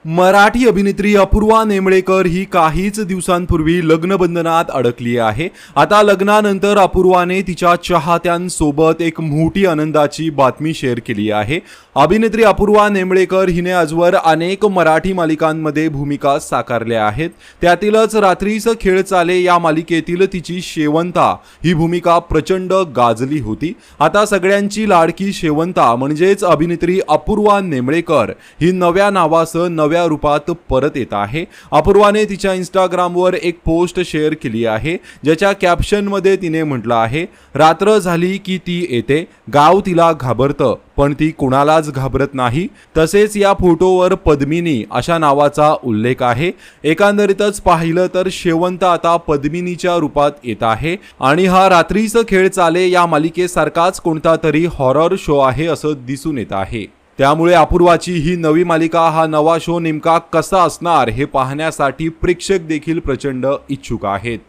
मराठी अभिनेत्री अपूर्वा नेमळेकर ही काहीच दिवसांपूर्वी लग्नबंधनात अडकली आहे। आता लग्नानंतर अपूर्वाने तिच्या चाहत्यांसोबत एक मोठी आनंदाची बातमी शेअर केली आहे। अभिनेत्री अपूर्वा नेमळेकर हिने आजवर अनेक मराठी मालिकांमध्ये भूमिका साकारल्या आहेत। त्यातीलच रात्रीचा खेळ चाले या मालिकेतील तिची शेवंता ही भूमिका प्रचंड गाजली होती। आता सगळ्यांची लाडकी शेवंता म्हणजेच अभिनेत्री अपूर्वा नेमळेकर ही नव्या नावासह नव्या रूपात परत येत आहे। अपूर्वाने तिच्या इंस्टाग्रामवर एक पोस्ट शेअर केली आहे, ज्याच्या कॅप्शनमध्ये तिने म्हटलं आहे, रात्र झाली की ती येते, गाव तिला घाबरतं पण ती कोणालाच घाबरत नाही। तसेच या फोटोवर पद्मिनी अशा नावाचा उल्लेख आहे। एकंदरीतच पाहिलं तर शेवंत आता पद्मिनीच्या रूपात येत आहे आणि हा रात्रीचा खेळ चाले या मालिकेसारखाच कोणता तरी हॉरर शो आहे असं दिसून येत आहे। त्यामुळे अपूर्वाची ही नवी मालिका, हा नवा शो नेमका कसा असणार हे पाहण्यासाठी प्रेक्षक देखील प्रचंड इच्छुक आहेत।